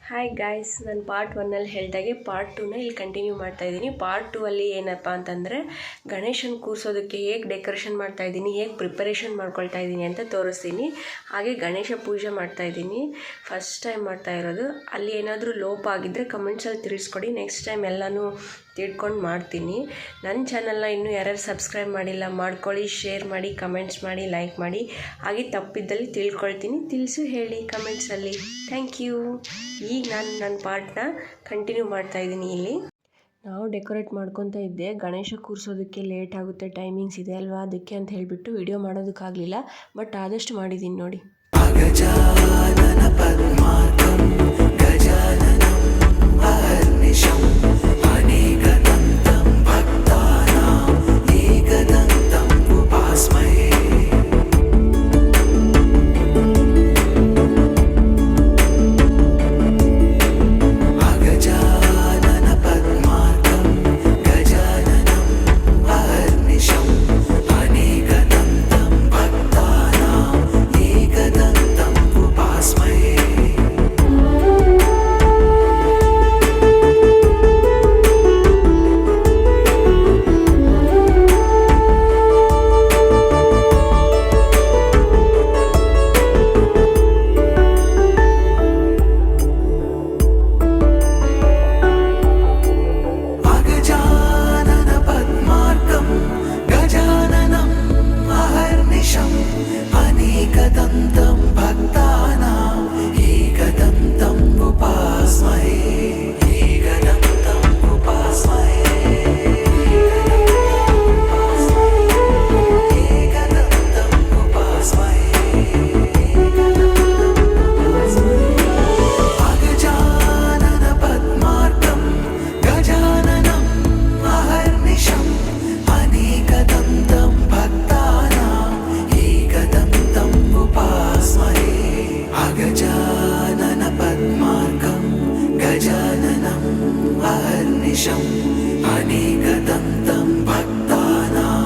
Hi guys, ನಾನು part 1 ಹೇಳಿದಾಗೆ part 2 ಇಲ್ಲಿ ಕಂಟಿನ್ಯೂ ಮಾಡ್ತಾಯಿದ್ದೀನಿ. ಪಾರ್ಟ್ 2 ಏನಪ್ಪ ಅಂತಂದರೆ ಗಣೇಶನ ಕೂರಿಸೋದಕ್ಕೆ ಹೇಗೆ ಡೆಕೋರೇಷನ್ ಮಾಡ್ತಾಯಿದ್ದೀನಿ, ಹೇಗೆ ಪ್ರಿಪರೇಷನ್ ಮಾಡ್ಕೊಳ್ತಾ ಇದ್ದೀನಿ ಅಂತ ತೋರಿಸ್ತೀನಿ. ಹಾಗೆ ಗಣೇಶ ಪೂಜೆ ಮಾಡ್ತಾಯಿದ್ದೀನಿ, ಫಸ್ಟ್ ಟೈಮ್ ಮಾಡ್ತಾ ಇರೋದು. ಅಲ್ಲಿ ಏನಾದರೂ ಲೋಪ ಆಗಿದ್ದರೆ ಕಮೆಂಟ್ಸಲ್ಲಿ ತಿಳಿಸ್ಕೊಡಿ, ನೆಕ್ಸ್ಟ್ ಟೈಮ್ ಎಲ್ಲನೂ ತಿಳ್ಕೊಂಡು ಮಾಡ್ತೀನಿ. ನನ್ನ ಚಾನಲ್ನ ಇನ್ನೂ ಯಾರ್ಯಾರು ಸಬ್ಸ್ಕ್ರೈಬ್ ಮಾಡಿಲ್ಲ ಮಾಡ್ಕೊಳ್ಳಿ, ಶೇರ್ ಮಾಡಿ, ಕಮೆಂಟ್ಸ್ ಮಾಡಿ, ಲೈಕ್ ಮಾಡಿ. ಹಾಗೆ ತಪ್ಪಿದ್ದಲ್ಲಿ ತಿಳ್ಕೊಳ್ತೀನಿ, ತಿಳಿಸು ಹೇಳಿ ಕಮೆಂಟ್ಸಲ್ಲಿ. Thank you. ಈಗ ನಾನು ನನ್ನ ಪಾರ್ಟ್ನ ಕಂಟಿನ್ಯೂ ಮಾಡ್ತಾಯಿದ್ದೀನಿ. ಇಲ್ಲಿ ನಾವು ಡೆಕೋರೇಟ್ ಮಾಡ್ಕೊತಾ ಇದ್ದೆ. ಗಣೇಶ ಕೂರಿಸೋದಕ್ಕೆ ಲೇಟ್ ಆಗುತ್ತೆ, ಟೈಮಿಂಗ್ಸ್ ಇದೆ ಅಲ್ವಾ, ಅದಕ್ಕೆ ಅಂತ ಹೇಳಿಬಿಟ್ಟು ವಿಡಿಯೋ ಮಾಡೋದಕ್ಕಾಗಲಿಲ್ಲ. ಬಟ್ ಆದಷ್ಟು ಮಾಡಿದ್ದೀನಿ ನೋಡಿ. अनेकदन्तं भक्तानां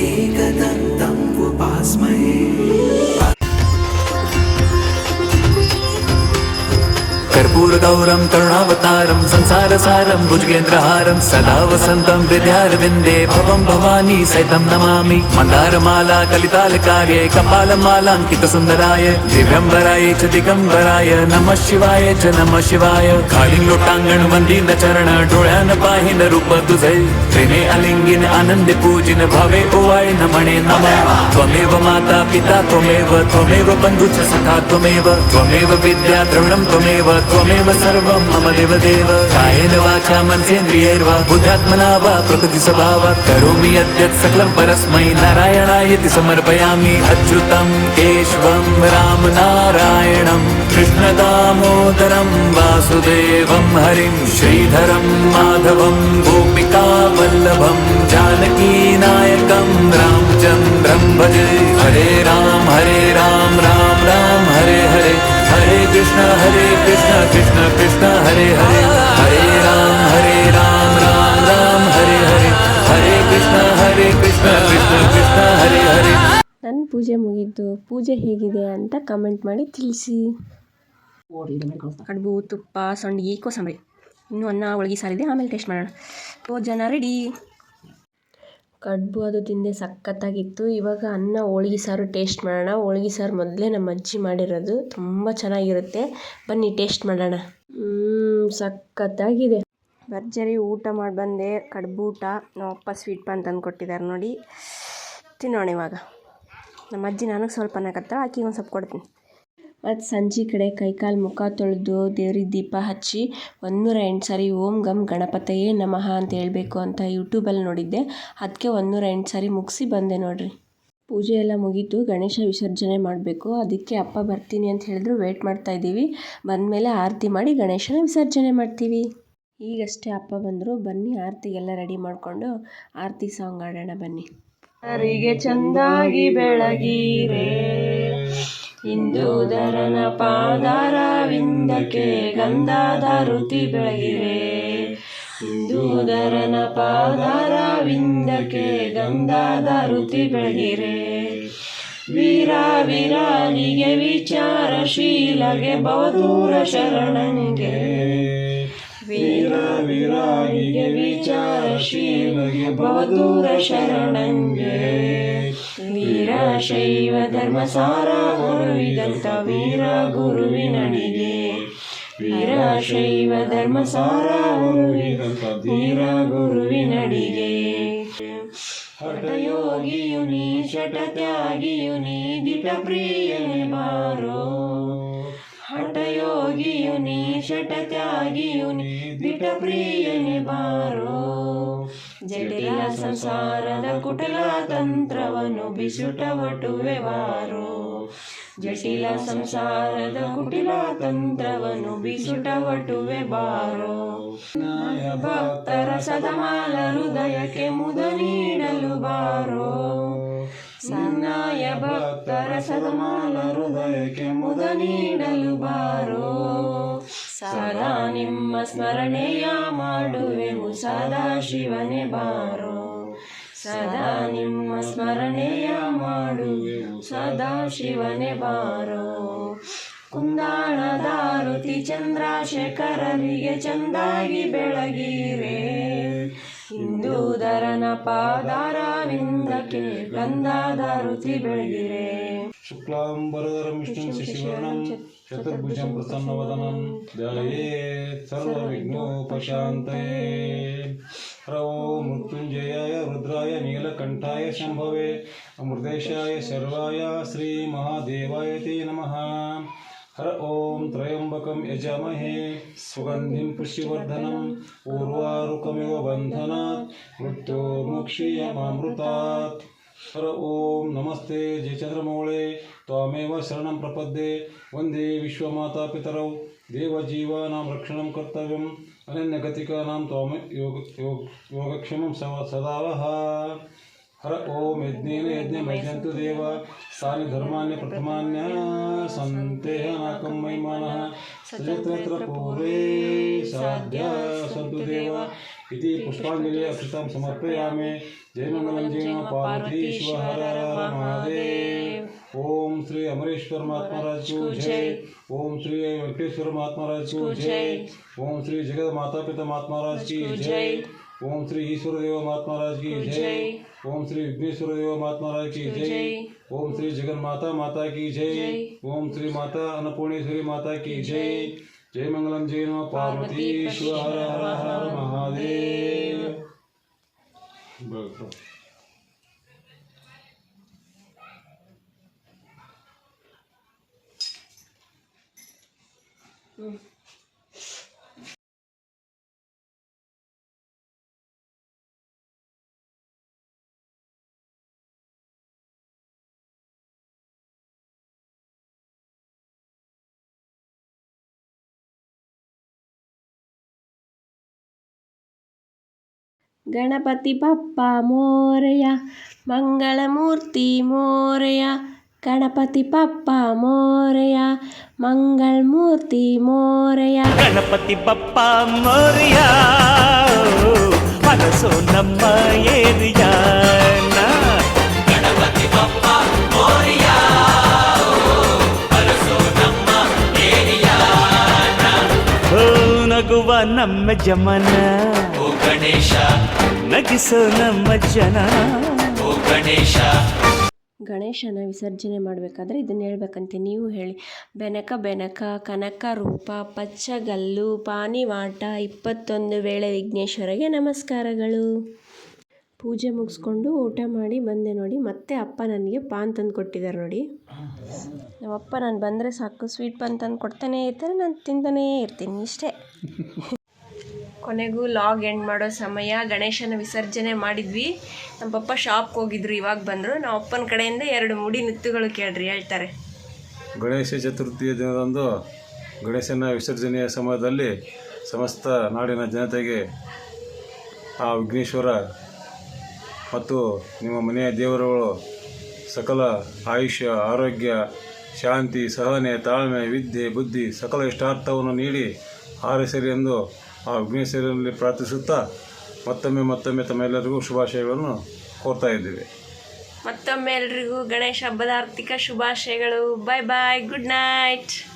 एकदन्तम् उपास्महे. कर्पूरगौरं करुणावतारं संसारसारं भुजगेन्द्रहारं सदा वसन्तं हृदयारविन्दे भवं भवानी सहितं नमामि. मन्दारमाला कलितालकार्ये कपालमालाङ्कितसुन्दराय दिव्यम्बराय च दिगम्बराय नमः शिवाय च नमः शिवाय. खालीं लोटांगण वंदीन चरण डोळ्यान पाहिन रूप तुझे प्रेमे अलिंगिन आनंदे पूजिन भावे ओवाळे नमणे नमः. त्वमेव माता पिता त्वमेव बन्धुश्च सखा त्वमेव विद्या द्रविणं त्वमेव सर्वं मम देवदेव. कायेन वाचा मनसेन्द्रियैर्वा बुद्ध्यात्मना वा प्रकृतिस्वभावात् करोमि यद्यत् सकलं परस्मै नारायणायति समर्पयामि. अच्युतं केशवं रामनारायणं कृष्णदामोदरं वासुदेवं हरिं श्रीधरं माधवं गोपिकावल्लभं जानकीनायकं रामचन्द्रं भजे. हरे राम राम राम हरे हरे, हरे कृष्ण कृष्ण कृष्ण हरे हरे, हरे राम राम हरे हरे, हरे कृष्ण कृष्ण कृष्ण हरे हरे. ನನ್ನ ಪೂಜೆ ಮುಗಿದ್ದು. ಪೂಜೆ ಹೇಗಿದೆ ಅಂತ ಕಮೆಂಟ್ ಮಾಡಿ ತಿಳಿಸಿ. ಕಡುಬು, ತುಪ್ಪ, ಸಂಡಿಗೆ, ಕೋಸಂಬರಿ, ಇನ್ನೂ ಅನ್ನ ಹೋಳಿಗೆ ಸಾರಿದೆ, ಆಮೇಲೆ ಟೇಸ್ಟ್ ಮಾಡೋಣ. ಭೋಜನ ರೆಡಿ. ಕಡುಬು ಅದು ತಿಂದೆ, ಸಖತ್ತಾಗಿತ್ತು. ಇವಾಗ ಅನ್ನ ಹೋಳಿಗೆ ಸಾರು ಟೇಸ್ಟ್ ಮಾಡೋಣ. ಹೋಳಿಗೆ ಸಾರು ಮೊದಲೇ ನಮ್ಮ ಅಜ್ಜಿ ಮಾಡಿರೋದು, ತುಂಬ ಚೆನ್ನಾಗಿರುತ್ತೆ. ಬನ್ನಿ ಟೇಸ್ಟ್ ಮಾಡೋಣ. ಸಖತ್ತಾಗಿದೆ. ಭರ್ಜರಿ ಊಟ ಮಾಡಿ ಬಂದೆ. ಕಡುಬು ಊಟ ನಮ್ಮಪ್ಪ ಸ್ವೀಟ್ ಪಾನ್ ತಂದು ಕೊಟ್ಟಿದ್ದಾರೆ ನೋಡಿ. ತಿನ್ನೋಣ ಇವಾಗ. ನಮ್ಮ ಅಜ್ಜಿ ನನಗೆ ಸ್ವಲ್ಪ ಅನ್ನಕತ್ತಾಳ, ಆಕಿಗೆ ಒಂದು ಸ್ವಲ್ಪ ಕೊಡ್ತೀನಿ. ಮತ್ತು ಸಂಜೆ ಕಡೆ ಕೈಕಾಲು ಮುಖ ತೊಳೆದು ದೇವ್ರಿಗೆ ದೀಪ ಹಚ್ಚಿ 108 ಸಾರಿ ಓಂ ಗಂ ಗಣಪತಯೇ ನಮಃ ಅಂತ ಹೇಳಬೇಕು ಅಂತ ಯೂಟ್ಯೂಬಲ್ಲಿ ನೋಡಿದ್ದೆ. ಅದಕ್ಕೆ 108 ಸಾರಿ ಮುಗಿಸಿ ಬಂದೆ ನೋಡ್ರಿ. ಪೂಜೆ ಎಲ್ಲ ಮುಗೀತು, ಗಣೇಶ ವಿಸರ್ಜನೆ ಮಾಡಬೇಕು. ಅದಕ್ಕೆ ಅಪ್ಪ ಬರ್ತೀನಿ ಅಂತ ಹೇಳಿದ್ರು, ವೇಟ್ ಮಾಡ್ತಾ ಇದ್ದೀವಿ. ಬಂದಮೇಲೆ ಆರತಿ ಮಾಡಿ ಗಣೇಶನ ವಿಸರ್ಜನೆ ಮಾಡ್ತೀವಿ. ಈಗಷ್ಟೇ ಅಪ್ಪ ಬಂದರು. ಬನ್ನಿ ಆರತಿಗೆಲ್ಲ ರೆಡಿ ಮಾಡಿಕೊಂಡು ಆರತಿ ಸಾಂಗ್ ಆಡೋಣ ಬನ್ನಿ. ಅರಿಗೆ ಚಂದಾಗಿ ಬೆಳಗಿರೆ ಇಂದೂಧರನ ಪಾದಾರವಿಂದಕ್ಕೆ ಗಂಧದ ಋತಿ ಬೆಳಗಿರೆ. ಇಂದೂಧರನ ಪಾದಾರವಿಂದಕ್ಕೆ ಗಂಧದ ಋತಿ ಬೆಳಗಿರೆ. ವೀರ ವೀರಾನಿಗೆ ವಿಚಾರಶೀಲಗೆ ಬಹುದೂರ ಶರಣಂಗೆ ವೀರ ವೀರಾನಿಗೆ ವಿಚಾರಶೀಲಗೆ ಬಹುದೂರ ಶರಣಂಗೆ ವೀರಶೈವ ಧರ್ಮಸಾರ ಗುರುವಿದಂತ ವೀರ ಗುರುವಿನಡಿಗೆ ವೀರಶೈವ ಧರ್ಮಸಾರ ಗುರುವಿದಂತ ವೀರ ಗುರುವಿನಡಿಗೆ ಹಠಯೋಗಿಯು ನೀ ಶಠತ್ಯಾಗಿಯು ನೀ ದಿಟ ಪ್ರಿಯನೆ ಬಾರೋ ಹಠಯೋಗಿಯು ನೀ ಶಠತ್ಯಾಗಿಯು ನೀ ದಿಟ ಪ್ರಿಯನೆ ಬಾರೋ ಜಟಿಲ ಸಂಸಾರದ ಕುಟಿಲ ತಂತ್ರವನ್ನು ಬಿಸುಟವಟುವೆ ಬಾರೋ ಜಟಿಲ ಸಂಸಾರದ ಕುಟಿಲ ತಂತ್ರವನ್ನು ಬಿಸುಟವಟುವೆ ಬಾರೋ ಭಕ್ತರ ಸದಮಾಲ ಹೃದಯಕ್ಕೆ ಮುದ ನೀಡಲು ಬಾರೋ ಸನ್ನಾಯ ಭಕ್ತರ ಸದಮಾಲ ಹೃದಯಕ್ಕೆ ಮುದ ನೀಡಲು ಬಾರೋ ಸದಾ ನಿಮ್ಮ ಸ್ಮರಣೆಯ ಮಾಡುವೆವು ಸದಾ ಶಿವನೇ ಬಾರೋ ಸದಾ ನಿಮ್ಮ ಸ್ಮರಣೆಯ ಮಾಡುವೆವು ಸದಾ ಶಿವನೇ ಬಾರೋ ಕುಂದಾಣದಾರುತಿ ಚಂದ್ರಶೇಖರರಿಗೆ ಚಂದಾಗಿ ಬೆಳಗಿರೆ ಹಿಂದೂಧರನ ಪಾದಾರವಿಂದಕ್ಕೆ ಗಂಧಾದಾರುತಿ ಬೆಳಗಿರೆ ಶುಕ್ಲಾಂಬರಧರಂ ವಿಷ್ಣುಂ ಶಶಿವರ್ಣಂ ಚತುರ್ಭುಜಂ ಪ್ರಸನ್ನವದನಂ ಧ್ಯಾಯೇತ್ ಸರ್ವವಿಘ್ನೋಪಶಾಂತಯೇ ಹರ ಓಂ ಮೃತ್ಯುಂಜಯಾಯ ರುದ್ರಾಯ ನೀಲಕಂಠಾಯ ಶಂಭವೇ ಅಮೃತೇಶಾಯ ಶರ್ವಾಯ ಶ್ರೀ ಮಹಾದೇವಾಯ ತೇ ನಮಃ ಹರ ಓಂ ತ್ರಯಂಬಕಂ ಯಜಾಮಹೇ ಸುಗಂಧಿಂ ಪುಷ್ಟಿವರ್ಧನಂ ಊರ್ವಾರುಕಮಿವ ಬಂಧನಾತ್ ಮೃತ್ಯೋರ್ಮುಕ್ಷೀಯಮಾಮೃತಾತ್ ಹರ ಓಂ ನಮಸ್ತೆ ಜಯಚಂದ್ರಮೌಳೆ ತ್ವಾಮೇವ ಶರಣಂ ಪ್ರಪದ್ಯೆ ವಂದೇ ವಿಶ್ವಮಾತಾ ಪಿತರೌ ದೇವಜೀವಾನಾಂ ರಕ್ಷಣಂ ಕರ್ತವ್ಯಂ ಅನನ್ಯಗತಿಕಾನಾಂ ತ್ವಾಮ ಯೋಗಕ್ಷೇಮಂ ಸದಾವಹ ಹರ ಓಂ ಯಜ್ಞೇನ ಯಜ್ಞಮಯಜಂತು ದೇವ ತಾನಿ ಧರ್ಮಾನ್ಯ ಪ್ರಥಮಾನ್ಯ ಸಂತೇಹ ನಾಕಂ ಮೈಮಾನಃ ಸಜತ್ರ ಪೂರ್ವೇ ಸಾಧ್ಯ ಸಂತು ದೇವ ಇತಿ ಪುಷ್ಪಾಂಜಲಿ ಅಕ್ಷತಾಂ ಸಮರ್ಪಯಾಮಿ ಜಯಮಂಗಲಂ ಜಯ ಪಾರ್ವತೀಶ್ವರ ಹರ ಹರ ಮಹಾದೇವ್ ಓಂ ಶ್ರೀ ಅಮರೇಶ್ವರ ಮಹಾತ್ಮರಾಜ್ ಕೋ ಜೈ ಓಂ ಶ್ರೀ ವೆಂಕಟೇಶ್ವರ ಮಹಾತ್ಮರಾಜ್ ಕೋ ಜೈ ಓಂ ಶ್ರೀ ಜಗದ ಮಾತಾ ಪಿತಾ ಮಹಾತ್ಮರಾಜ್ ಕಿ ಜೈ ಓಂ ಶ್ರೀ ಈಶ್ವರ ದೇವ ಮಹಾತ್ಮರಾಜ್ की जय ओम श्री विघ्नेश्वर देव महात्मराज की जय ओम श्री जगन्माता माता की जय ओम श्री माता अन्नपूर्णेश्वरी माता की जय जय मंगलम जय नमः पार्वतीश्वर हर हर हर महादेव। ಗಣಪತಿ ಬಪ್ಪ ಮೋರೆಯ ಮಂಗಳಮೂರ್ತಿ ಮೋರೆಯ ಗಣಪತಿ ಬಪ್ಪ ಮೋರೆಯ ಮಂಗಳಮೂರ್ತಿ ಮೋರೆಯ ಗಣಪತಿ ಬಪ್ಪ ಮೋರೆಯ ಮನಸ್ಸು ನಮ್ಮ ಏರಿಯಾನ ಗಣಪತಿ ಬಪ್ಪ ಮೋರೆಯ ಮನಸ್ಸು ನಮ್ಮ ಏರಿಯಾನ ನಗುವ ನಮ್ಮ ಜಮನ ಗಣೇಶ ನಗಿಸೋ ನಮ್ಮ ಜನ ಓ ಗಣೇಶ ಗಣೇಶನ ವಿಸರ್ಜನೆ ಮಾಡಬೇಕಾದ್ರೆ ಇದನ್ನು ಹೇಳ್ಬೇಕಂತೆ ನೀವು ಹೇಳಿ ಬೆನಕ ಬೆನಕ ಕನಕ ರೂಪ ಪಚ್ಚಗಲ್ಲು ಪಾನಿವಾಟ 21 ವೇಳೆ ವಿಘ್ನೇಶ್ವರಗೆ ನಮಸ್ಕಾರಗಳು. ಪೂಜೆ ಮುಗಿಸ್ಕೊಂಡು ಊಟ ಮಾಡಿ ಬಂದೆ ನೋಡಿ. ಮತ್ತೆ ಅಪ್ಪ ನನಗೆ ಪಾನ್ ತಂದು ಕೊಟ್ಟಿದ್ದಾರೆ ನೋಡಿ. ನಮ್ಮಪ್ಪ ನಾನು ಬಂದರೆ ಸಾಕು ಸ್ವೀಟ್ ಪಾನ್ ತಂದು ಕೊಡ್ತಾನೇ ಇರ್ತಾರೆ, ನಾನು ತಿಂತಾನೇ ಇರ್ತೀನಿ ಇಷ್ಟೇ. ಕೊನೆಗೂ ಲಾಗ್ ಎಂಡ್ ಮಾಡೋ ಸಮಯ. ಗಣೇಶನ ವಿಸರ್ಜನೆ ಮಾಡಿದ್ವಿ. ನಮ್ಮ ಪಪ್ಪ ಶಾಪ್ಗೆ ಹೋಗಿದ್ರು, ಇವಾಗ ಬಂದರು. ನಾವು ಅಪ್ಪನ ಕಡೆಯಿಂದ 2 ಮುಡಿ ನಿತ್ತುಗಳು ಕೇಳ್ರಿ ಹೇಳ್ತಾರೆ. ಗಣೇಶ ಚತುರ್ಥಿಯ ದಿನದಂದು ಗಣೇಶನ ವಿಸರ್ಜನೆಯ ಸಮಯದಲ್ಲಿ ಸಮಸ್ತ ನಾಡಿನ ಜನತೆಗೆ ಆ ವಿಘ್ನೇಶ್ವರ ಮತ್ತು ನಿಮ್ಮ ಮನೆಯ ದೇವರುಗಳು ಸಕಲ ಆಯುಷ್ಯ, ಆರೋಗ್ಯ, ಶಾಂತಿ, ಸಹನೆ, ತಾಳ್ಮೆ, ವಿದ್ಯೆ, ಬುದ್ಧಿ ಸಕಲ ಇಷ್ಟಾರ್ಥವನ್ನು ನೀಡಿ ಹಾರೈಸಲಿ ಎಂದು ಆ ವಿಘ್ನೇಶ್ವರನಲ್ಲಿ ಪ್ರಾರ್ಥಿಸುತ್ತಾ ಮತ್ತೊಮ್ಮೆ ತಮ್ಮೆಲ್ಲರಿಗೂ ಶುಭಾಶಯಗಳನ್ನು ಕೋರ್ತಾ ಇದ್ದೇವೆ. ಮತ್ತೊಮ್ಮೆ ಎಲ್ರಿಗೂ ಗಣೇಶ ಹಬ್ಬದ ಆರ್ಥಿಕ ಶುಭಾಶಯಗಳು. ಬಾಯ್ ಬಾಯ್, ಗುಡ್ ನೈಟ್.